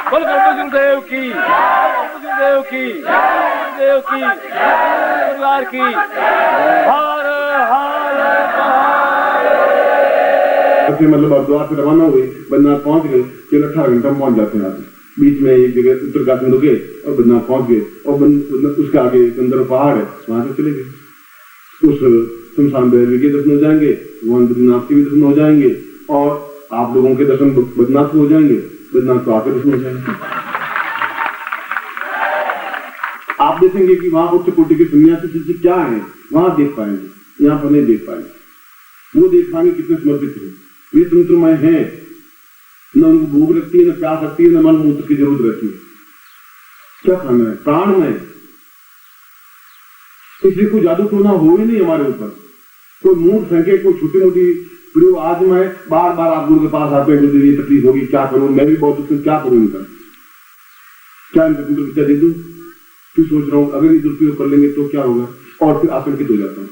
बोल गुरुदेव की, गुरुदेव की, गुरुदेव की, परिवार की। हर हर मतलब हरिद्वार से रवाना हुए, बद्रीनाथ पहुंच गए, 18 घंटा में पहुंच जाते हैं आप। बीच में एक जगह उत्तरकाशी रुके और बद्रीनाथ पहुंच गए, और उसके आगे गंधर्व पहाड़ है, वहां से चले गए। उस शमशान भैरवी के दर्शन हो जाएंगे, वहां बद्रीनाथ के भी दर्शन हो जाएंगे, और आप लोगों के दर्शन बद्रीनाथ को हो जाएंगे, बद्रीनाथ को आके दर्शन हो जाएंगे। आप देखेंगे कि वहां उच्च कोटि के सन्यासी क्या है, वहां देख पाएंगे, यहाँ पर नहीं देख पाएंगे। वो देख पाएंगे कितने समर्पित है, वे तंत्रमय है, न उनको भूख लगती है, न प्यास लगती है, न मन मूत्र की जरूरत रहती है। क्या खाना है, प्राणमय। इसलिए कोई जादू टोना हो ही नहीं हमारे ऊपर। कोई मूड फेंके, कोई छोटी मोटी प्रयोग। आज मैं बार बार आप गुरु के पास आते हैं, गुरुदेव ये तकलीफ होगी, क्या करूं, मैं भी बहुत दुखी, क्या करूं इनका, क्या इनका विद्या दे दूं, फिर सोच रहा हूं अगर ये दुरुपयोग कर लेंगे तो क्या होगा, और फिर आतंकित हो जाता हूं।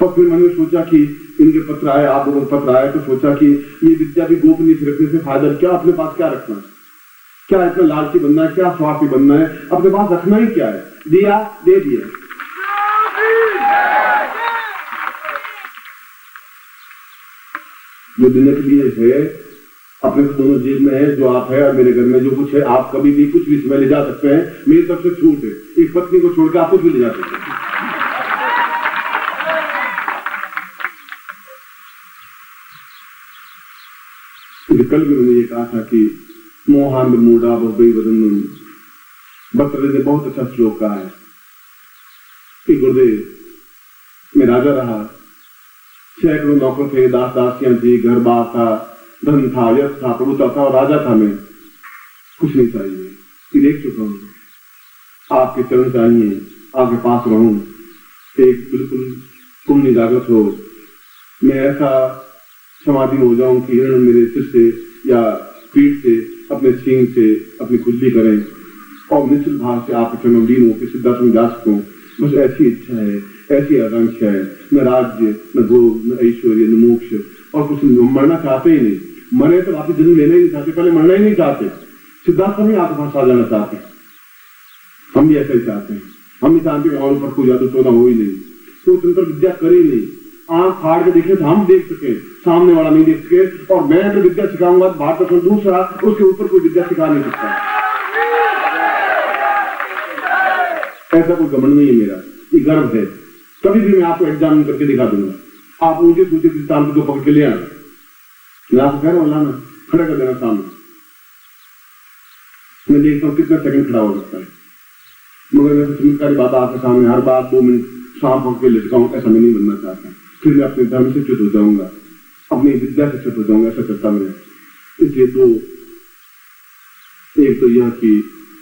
और फिर मैंने सोचा कि इनके पत्र आए, आप लोगों को पत्र आए, तो सोचा कि ये विद्या भी गोपनीय रखने से फायदा क्या, अपने पास क्या रखना है, क्या इतना लालची बनना है, क्या स्वार्थी बनना है, अपने पास रखना ही क्या है, दिया दे दिया। जो देने के लिए है अपने तो दोनों जेब में है, जो आप है और मेरे घर में जो कुछ है, आप कभी भी कुछ भी समय ले जा सकते हैं, मेरी तरफ से छूट है। एक पत्नी को छोड़कर आप कुछ भी ले जा सकते हैं। कल भी मैंने ये कहा था कि मोहान मूडा बहुबई वदन, भट्टरे ने बहुत अच्छा श्लोक कहा है कि गुरुदेव मैं राजा रहा, सैकड़ों नौकर थे, दास दासियां थी, घर बार था, धन था, यश था, प्रभुता था, और राजा था मैं। कुछ नहीं चाहिए, कि देख चुका हूं, आपके चरण चाहिए, आपके पास रहूं, एक बिल्कुल पुण्य जागृत हो, मैं ऐसा समाधि हो जाऊं कि हिरण मेरे सिर से या पीठ से, अपने सींग से अपनी खुजली करें, और निश्चित भाव से आपके चरणों लीन होकर सिद्धार्थ में जा सकूं। बस ऐसी इच्छा है, ऐसी आकांक्षा है। न राज्य, न भोग, न ऐश्वर्य, न मोक्ष, और कुछ मरना चाहते ही नहीं। मरे तो वापिस जन्म लेना ही नहीं चाहते, पहले मरना ही नहीं चाहते। सिद्धार्थ में आपके पास आ जाना चाहते, हम भी ऐसा ही चाहते हैं। हम भी चाहते हैं हमारे ऊपर कोई जादू टोना हो ही नहीं, कोई तंत्र विद्या करे ही नहीं। आंख फाड़ के देखे तो हम देख सके, सामने वाला नहीं देख सके। और मैं तो विद्या सिखाऊंगा, भारत का दूसरा उसके ऊपर कोई विद्या सिखा नहीं सकता। ऐसा कोई घमंड नहीं है मेरा, ये गर्व है। कभी भी मैं आपको एग्जाम करके दिखा दूंगा, आप मुझे दूसरे स्थान को पकड़ के ले आना, मैं आपको कह रहा हूं लाना, खड़ा कर देना सामने। मैं देखता हूँ कितना सेकंड खड़ा हो सकता है, मगर मैं चमत्कारी बात आपके सामने हर बात 2 मिनट सांप पकड़ के लटकाऊं, ऐसा मैं नहीं बनना चाहता। फिर मैं अपने धर्म से च्युत हो जाऊंगा, अपनी विद्या से च्युत हो जाऊंगा, ऐसा करता मैं। इसलिए एक तो यह कि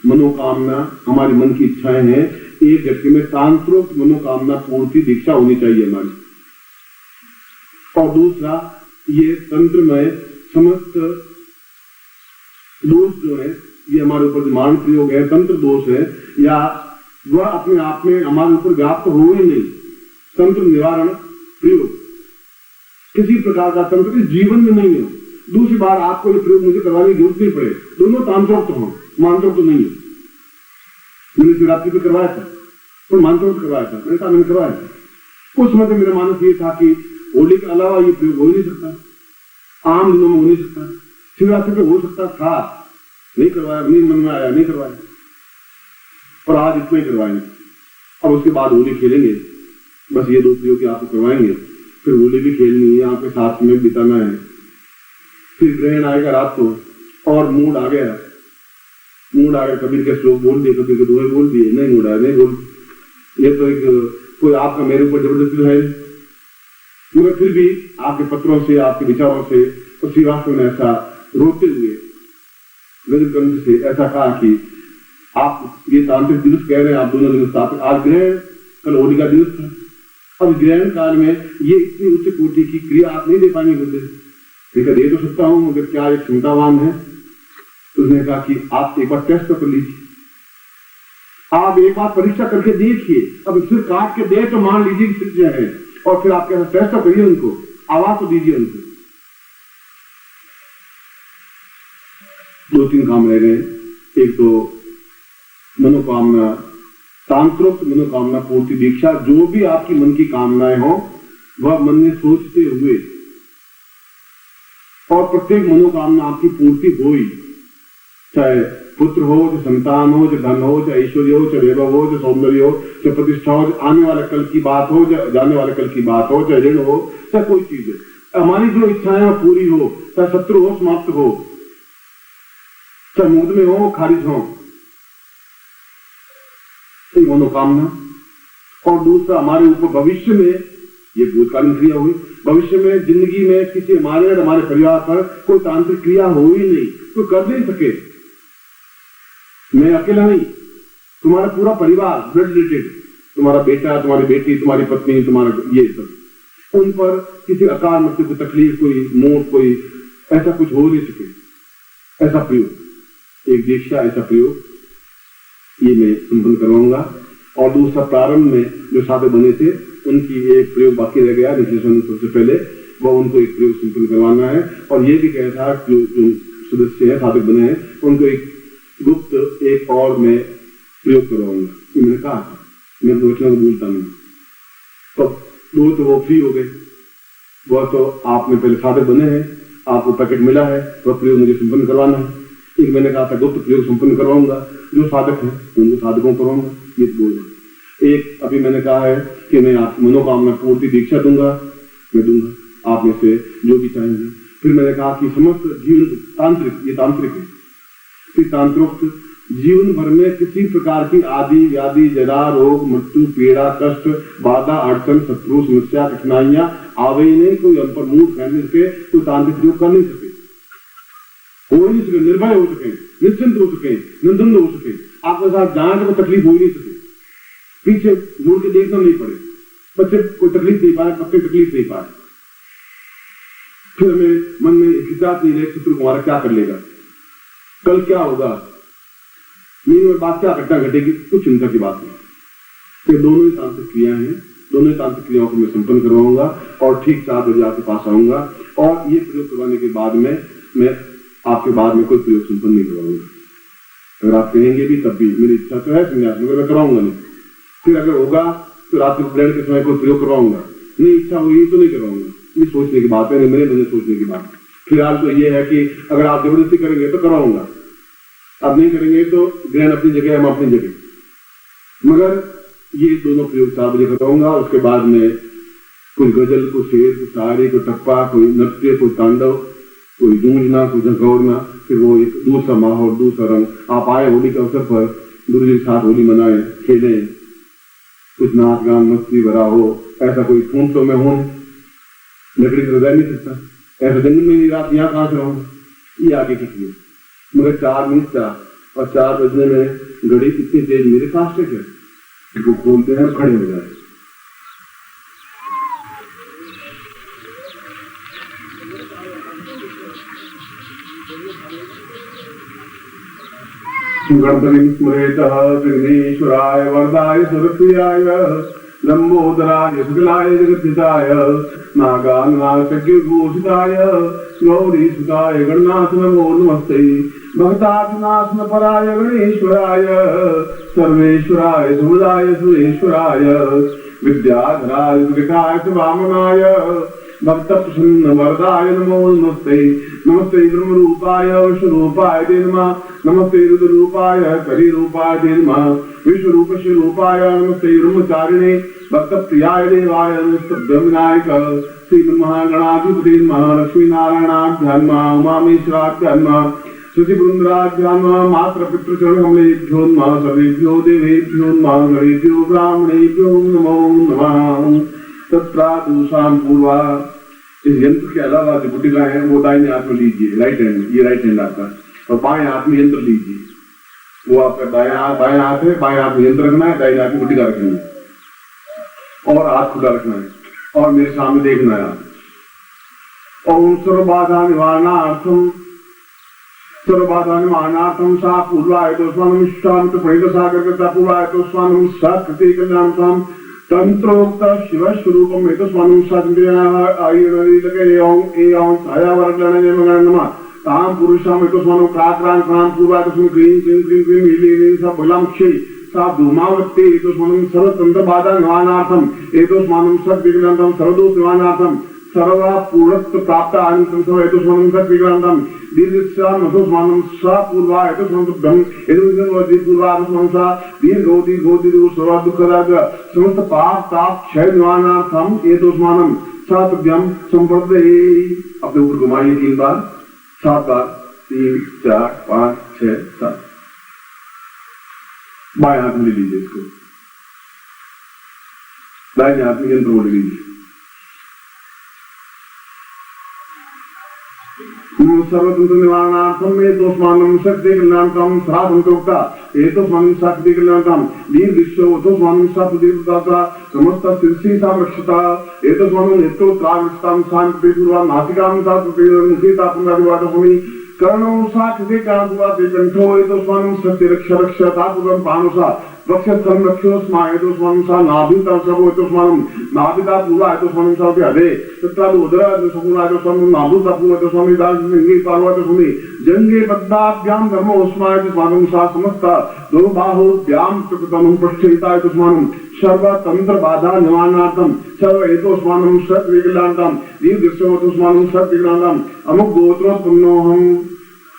मनोकामना, हमारे मन की इच्छाएं हैं, एक व्यक्ति में तांत्रिक मनोकामना पूर्ति दीक्षा होनी चाहिए हमारी। और दूसरा, ये तंत्र में समस्त दोष जो है, ये हमारे ऊपर जो मान प्रयोग है, तंत्र दोष है, या वह अपने आप में हमारे ऊपर व्याप्त हो ही नहीं। तंत्र निवारण प्रयोग किसी प्रकार का तंत्र इस जीवन में नहीं है। दूसरी बार आपको ये प्रयोग मुझे करवाने की जरूरत नहीं पड़े, दोनों तांत्रिक तो हो, मानसिक तो नहीं है। मैंने शिवरात्रि पे करवाया था, तो मानसिक करवाया था, मैंने कहा मैंने करवाया था। उस समय मेरा मानस ये था कि होली के अलावा ये प्रयोग हो ही नहीं सकता, आम दिनों में हो नहीं सकता, शिवरात्रि पे हो सकता था, नहीं करवाया, नहीं मन में आया, नहीं करवाया, और आज इतना ही करवाएंगे। अब उसके बाद होली खेलेंगे, बस ये 2 प्रयोग आपको करवाएंगे, फिर होली भी खेलनी है, आपके साथ में बिताना है। फिर ग्रहण आएगा रात को, और मूड आ गया, कबीर के श्लोक बोल दिए, कबीर के दोहे बोल दिए, नहीं मूड आया, नहीं बोल, ये तो एक कोई आपका मेरे ऊपर जबरदस्ती है। मगर फिर भी आपके पत्रों से, आपके विचारों से, और श्रीवास्तव ने ऐसा रोते हुए ग्रंथ से ऐसा कहा कि आप ये तांत्रिक दिवस कह रहे हैं, आप दोनों दिवस आज ग्रहण, कल होली का दिवस था। अब ग्रहण काल में ये इतनी उच्च कोटि की क्रिया आप नहीं दे पाएंगे बोलते, देखा दे तो सकता हूं, मगर क्या एक क्षमतावान है। उसने कहा कि आप एक बार टेस्ट कर लीजिए, आप एक बार परीक्षा करके देखिए, अब सिर काट के दे तो मान लीजिए कि सिद्ध है, और फिर आप कैसा टेस्ट तो करिए, उनको आवाज तो दीजिए उनको। 2-3 काम रह गए। एक तो मनोकामना, तांत्रोक्त मनोकामना पूर्ति दीक्षा। जो भी आपकी मन की कामनाएं हो वह मन में सोचते हुए, और प्रत्येक मनोकामना आपकी पूर्ति हो ही, चाहे पुत्र हो, चाहे संतान हो, चाहे धन हो, चाहे ऐश्वर्य हो, चाहे वैभव हो, चाहे सौंदर्य हो, चाहे प्रतिष्ठा हो, आने वाले कल की बात हो, चाहे जाने वाले कल की बात हो, चाहे ऋण हो, चाहे कोई चीज है, हमारी जो इच्छाएं हो पूरी हो, चाहे शत्रु हो समाप्त हो, चाहे मुक्त में हो खारिज हो, मनोकामना। और दूसरा हमारे ऊपर भविष्य में, ये भूतकालीन क्रिया हुई, भविष्य में जिंदगी में किसी हमारे और हमारे परिवार पर कोई तांत्रिक क्रिया हो ही नहीं, कोई कर नहीं सके। मैं अकेला नहीं, तुम्हारा पूरा परिवार ब्लड रिलेटेड, तुम्हारा बेटा, तुम्हारी बेटी, तुम्हारी पत्नी, तुम्हारा ये सब, उन पर किसी अकाल मृत्यु की तकलीफ, कोई मौत, कोई ऐसा कुछ हो नहीं सके। ऐसा प्रयोग, एक दीक्षा, ऐसा प्रयोग ये मैं संपन्न करवाऊंगा। और दूसरा, प्रारंभ में जो साधक बने थे उनकी एक प्रयोग बाकी रह गया विश्लेषण सबसे पहले, वो उनको एक प्रयोग संपन्न करवाना है। और ये भी कहा था जो सदस्य है, साधक बने हैं, उनको एक गुप्त एक और मैं प्रयोग करवाऊंगा। ये मैंने कहा था, मैं वचनों को भूलता नहीं। तो दो तो वो फ्री हो गए, वह तो आपने पहले साधक बने हैं, आपको पैकेट मिला है, वह प्रयोग मुझे संपन्न करवाना है। एक मैंने कहा था गुप्त प्रयोग संपन्न करवाऊंगा, जो साधक है उनको साधकों करवाऊंगा, ये बोल रहा। एक अभी मैंने कहा है कि मैं आप मनोकामना पूर्ति दीक्षा दूंगा, मैं दूंगा आप में से जो भी चाहेंगे। फिर मैंने कहा कि समस्त जीवन तांत्रिक, ये तांत्रिक है, फिर तांत्रोक्त जीवन भर में किसी प्रकार की आदि व्याधि, जरा, रोग, मृत्यु, पीड़ा, कष्ट, बाधा, अड़चन, शत्रु, समस्या, कठिनाइयां आवे ही नहीं, कोई हम पर मुंह फैलने सके, कोई तांत्रिक प्रयोग कर नहीं सके, हो ही नहीं सके, निर्भय हो सके, निश्चिंत हो सके, निंदन हो सके, आपके साथ जहां को तकलीफ हो ही नहीं सके, पीछे मुड़ के देखना नहीं पड़े, बच्चे कोई तकलीफ नहीं पाए, पत्ते तकलीफ नहीं पाए। फिर हमें मन में हिसाब नहीं रहे शत्रु हमारा क्या कर लेगा, कल क्या होगा, मेरी बात क्या घटना घटेगी, कुछ चिंता की बात नहीं। ये दोनों ही तांत्रिक क्रिया हैं, दोनों ही तांत्रिक क्रियाओं को मैं संपन्न करवाऊंगा और ठीक 7 बजे आपके पास आऊंगा। और ये प्रयोग करवाने के बाद में मैं आपके बाद में कोई प्रयोग संपन्न नहीं करवाऊंगा। अगर आप कहेंगे भी तब भी, मेरी इच्छा तो है संन्यास, मगर मैं करवाऊंगा नहीं। फिर अगर होगा तो रात को ब्लड के समय कोई प्रयोग करवाऊंगा, नहीं इच्छा हुई तो नहीं करवाऊंगा। ये सोचने की बात है, मेरे मन में सोचने की बात। फिलहाल तो ये है कि अगर आप जबरदस्ती करेंगे तो करवाऊंगा, अब नहीं करेंगे तो ग्रहण अपनी जगह, हम अपनी जगह। मगर ये दोनों प्रयोग 4 बजे करवाऊंगा। उसके बाद में कुछ गजल, कुछ शेर, कुछ शायरी, कोई टप्पा, कोई नृत्य, कोई तांडव, कोई गूंजना, कोई झंकौड़ना, फिर वो एक दूसरा माहौल, दूसरा रंग। आप आए होली के अवसर पर, गुरु जी के साथ होली मनाए, खेले, कुछ नाच गान मस्ती भरा हो, ऐसा कोई खून तो मैं हूं, लकड़ी तो रह नहीं सकता, ऐसा जंगल में नहीं, रात यहाँ कहां से रहूंगा, ये आगे की चीज। मगर 4 मिनट था और 4 बजने में घड़ी कितनी तेज, मेरे फास्ट है, इसको खोलते हैं खड़े हो जाए। गणपतिं स्मरेतः विघ्नेश्वराय वरदाय सुरप्रियाय लंबोदराय शुक्लाय जगद्धिताय नागानाथज्ञघोषिताय गौरीसुताय गणनाथ नमो नमस्ते। भक्तानाथन पराय गणेश्वराय सर्वेश्वराय समुदाय सुरेश्वराय विद्याधराय विकाय वामनाय भक्त प्रसन्न वरदाय नमो नमस्ते। नमस्ते ब्रह्म रूपाय विश्वरूपाय नमः, नमस्ते रुद्र रूपाय करी रूपाय नमः, विश्व रूप रूपाय नमस्ते ब्रह्मचारिणे भक्त प्रियाय देवाय नमस्ते विनायक श्री महागणाधिपति महालक्ष्मी नारायणाभ्यां उमामेश्वराभ्यां श्रुतिवृंदाभ्यां मात्र पितृचरण कमलेभ्यो नमः, सर्वेभ्यो देवेभ्यो नमः, गणेभ्यो ब्राह्मणेभ्यो नमो नमः। तत्रादुषाम पूर्वा। इस यंत्र के अलावा जो गुटिका है वो दाहिने हाथ में लीजिए, राइट हैंड में, ये राइट हैंड आपका, और बाएं हाथ में यंत्र लीजिए, वो आपका बाएं हाथ है, बाएं हाथ में यंत्र रखना है, दाहिने हाथ में गुटिका रखनी है और हाथ खुला रखना है और मेरे सामने देखना है आप। ओम सर्वबाधा निवारणार्थम सा पूर्वाय तो स्वानम शांत प्रणीत सागर कृता पूर्वाय तो स्वानम सकृति कल्याणम तंत्रोक्त शिव स्वरूपम में तो स्वानम साधन छायावर्गण नमः ताम पुरुषम एतस्मानो क्राक्रां क्रां पूर्वा एतस्मिन् क्लीं क्लीं क्लीं क्लीं लीं सा बलांक्षे सा धूमावत्ते एतस्मानं सर्वतंत्र बाधा निवारणार्थम एतस्मानं सद्विघ्नंतं सर्वदोष निवारणार्थम सर्वा पूर्णत्व प्राप्त आनंदं सर्व एतस्मानं सद्विघ्नंतं दीर्घस्याम एतस्मानं सा पूर्वा एतस्मानं एतस्मानं पूर्वा एतस्मानं सा दीर्घो सर्व दुःखदायक समस्त पाप ताप क्षय निवारणार्थम एतस्मानं सा तुभ्यं संवर्धये। अपने ऊपर घुमाइए 3 बार 7 बार 3 4 5 6 7 बाएं हाथ में ले लीजिए इसको, दाहिने हाथ में यंत्र ले लीजिए। सर्वतंत्र निवारणार्थम एतस्मानं शक्तिकल्याणकं श्रावन्तोक्ता एतस्मानं शक्तिकल्याणकं दीर्घिष्योतस्मानं सप्तदीर्घता समस्त शिरसि संरक्षिता एतस्मानं नेत्रोत्राविष्टां शान्तिपूर्वा नासिकां मुखीता पुंगादिवादभूमि कर्णौ साक्षिते कांतुवाते कंठो एतस्मानं सत्यरक्षरक्षता पूर्वं पानुषा वक्षस्थलं रक्षोस्मा एतस्मानं सा नाभिता सर्वो एतस्मानं नाभिता पूर्वा एतस्मानं सा अधे तत्रादि उदरा एतस्मानं एतस्मानं नाभिता पूर्वा एतस्मानं दांगे पार्वा एतस्मानं जंगे बद्धाभ्यां धर्मोस्मा एतस्मानं सा समस्ता दुर्बाहुभ्यां चतुर्थं पृष्ठिता एतस्मानं सर्वतंत्र बाधा निवारणार्थम सर्व एतस्मानं सद्विघ्नार्थम दीर्घस्य एतस्मानं सद्विघ्नार्थम अमुक गोत्रोत्पन्नोऽहम्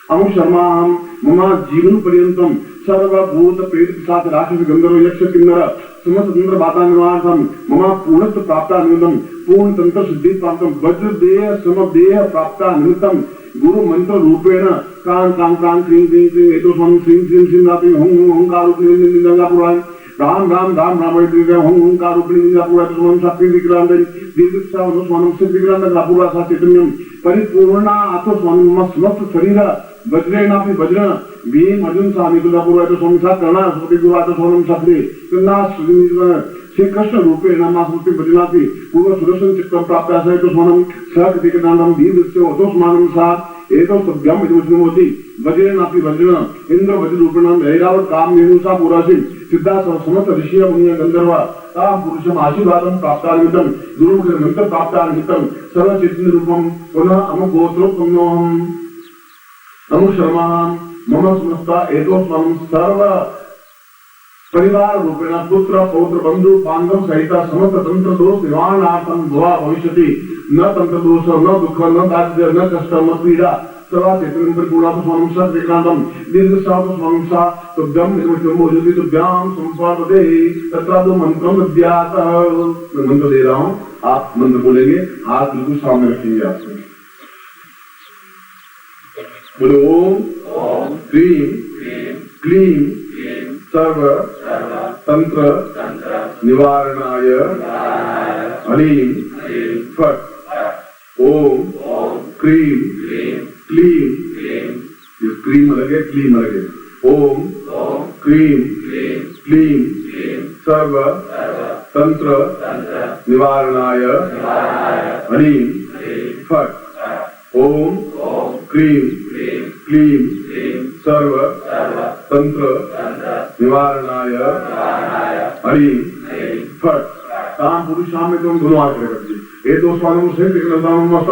अमुक शर्माहम् मम जीवन पर्यंतम सर्वभूत प्रेत साथ राक्षस गंधर्व यक्ष किन्नर समस्त तंत्र बाधा निवारणम मम पूर्णत्व प्राप्त निमित्तम पूर्ण तंत्र सिद्धि प्राप्तम वज्र देह समदेह प्राप्त निमित्तम गुरु मंत्र रूपेण कां कां कां क्रीं क्रीं क्रीं एतस्मानं श्रीं श्रीं श्रीं रापि हूं ओंकार पुराण राम राम राम राम हूं ओंकार पुराण शक्ति विक्रांत दीर्घस्यावस्मानं सिद्धिक्रांत रापुरा सा चैतन्यम परिपूर्णा आत्मस्वामी समस्त शरीर वज्रेणापि वज्र भीम अर्जुन स्वामी तुलापुर स्वामी सा कर्णा स्वती गुरु स्वामी शक्ति श्री कृष्ण रूपेण मास्मृति भजनापि पूर्व सुदर्शन चित्तं प्राप्त आशय तो स्वानं सकृतिकदानं दीर्घस्य ओतस्मानं सा एतो सभ्यम इदमुष्णोति वज्रेणापि वज्र इंद्र वज्र रूपेण ऐरावत कामधेनु सा पुरासि सिद्धा समस्त ऋषिय मुनिय गंधर्व तां पुरुषम आशीर्वादं प्राप्तानिमित्तं गुरुमुखेन मंत्र प्राप्तानिमित्तं सर्व चैतन्य रूपं पुनः अमुक गोत्रोत्पन्नोऽहम् अमुक शर्माहम् मम समस्ता एतस्मानं सर्व परिवार रूपेण पुत्र पौत्र बंधु बांधव सहित समस्त तंत्र दोष निवारणार्थम भवा भविष्यति न तंत्र दोष न दुख न दारिद्र्य न कष्ट न पीड़ा सर्वा चैतन्यं परिपूर्णं स्वामी सद्विघ्नार्थम दीर्घश्राव स्वामी सा तुभ्यं इदमुष्णोति तुभ्यां संस्वादते तत्रादो मंत्रं विद्यात। मैं मंत्र दे रहा हूं, आप मंत्र बोलेंगे, हाथ बिल्कुल सामने रखेंगे आपसे। बोलो ओम क्रीं क्लीं सर्व तंत्र निवारणाय ह्रीं फट् ओम क्रीं क्लीं, ये क्रीम अलग है क्लीम अलग है। ओम क्रीं क्लीं सर्व तंत्र निवारणाय ह्रीं फट् ओम क्रीं क्लीं सर्व तंत्र निवारणाय ह्रीं फट्। तां पुरुषां में तुम दोनों हाथ रखिए। ये दो स्वामी से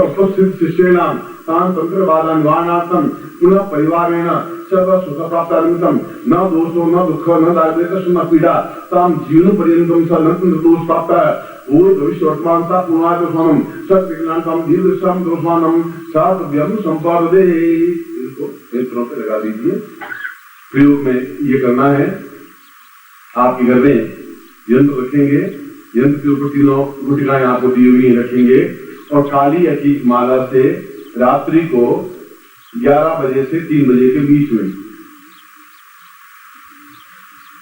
उपस्थित शिष्येनां तां तंत्र बाधा निवारणार्थम पुनः परिवारेण सर्व सुख प्राप्तानिमित्तं न दोषो न दुःख न दारिद्र्य न पीड़ा तां जीवन पर्यन्तं सर्वतंत्र दोष प्राप्त भूत भविष्य वर्तमान सा पुनः सत्विज्ञानम दीर्घश्याम दोषमानम सातव्यम संपादे। इसको नेत्रों पे लगा दीजिए। प्रयोग में ये करना है, आपके घर में यंत्र रखेंगे, यंत्र के ऊपर 3 गुटिकाएं आपको दी हुई रखेंगे और काली अकीक माला से रात्रि को 11 बजे से 3 बजे के बीच में,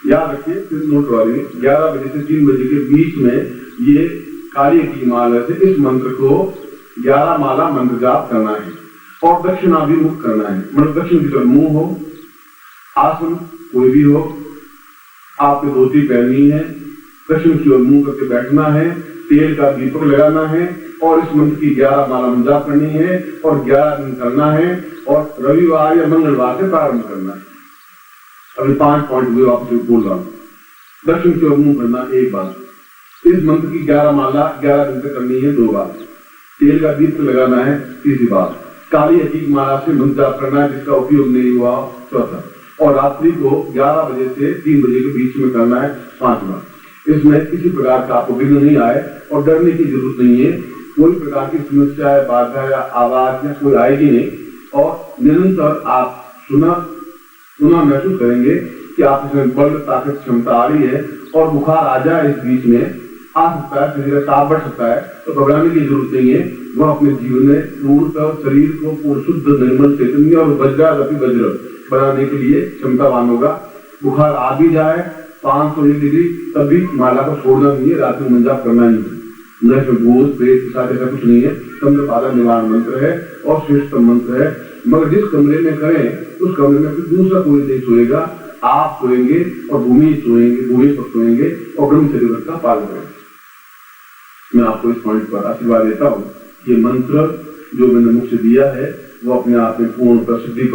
याद रखिए, फिर नोट वाली 11 बजे से 3 बजे के बीच में ये काली अकीक माला से इस मंत्र को 11 माला मंत्र जाप करना है और दक्षिणाभिमुख करना है। मतलब दक्षिण की तरफ मुंह हो, आसन कोई भी हो, आपने धोती पहननी है, दक्षिण की ओर मुंह करके बैठना है, तेल का दीपक लगाना है और इस मंत्र की 11 माला जाप करनी है और 11 दिन करना है और रविवार या मंगलवार से प्रारंभ करना है। अभी 5 पॉइंट हुए, आपसे बोल रहा हूं। दक्षिण की ओर मुंह करना एक बार, इस मंत्र की 11 माला 11 दिन तक करनी है 2 बार, तेल का दीपक लगाना है 3री बार, काली हकीक माला से मंत्र जाप करना है जिसका उपयोग नहीं हुआ चौथा, और रात्रि को 11 बजे से 3 बजे के बीच में करना है 5 बार। इसमें किसी प्रकार का आपको विघ्न नहीं आए और डरने की जरूरत नहीं है, कोई प्रकार की समस्या है, बाधा या आवाज या कोई आएगी नहीं, और निरंतर आप सुना महसूस करेंगे कि आप इसमें बल ताकत क्षमता आ रही है, और बुखार आ जाए इस बीच में आ सकता है, किसी का ताप बढ़ सकता है, तो घबराने की जरूरत नहीं है। वह अपने जीवन में पूर्णतः शरीर को पूर्ण शुद्ध निर्मल चैतन्य और वज्र बनाने के लिए क्षमतावान होगा। बुखार आ भी जाए 501 डिग्री तब भी माला को छोड़ना नहीं है, रात में मंजाप करना नहीं है। न इसमें भूत प्रेत के साथ ऐसा कुछ नहीं है। तंत्र पादा निवारण मंत्र है और श्रेष्ठ मंत्र है, मगर जिस कमरे में करें उस कमरे में फिर दूसरा कोई नहीं सोएगा, आप सोएंगे और भूमि पर सोएंगे और ब्रह्मचर्य व्रत का पालन करेंगे। मैं आपको इस पॉइंट पर आशीर्वाद देता हूँ। ये मंत्र जो मैंने मुझसे दिया है वो अपने आप में पूर्ण प्रसिद्धि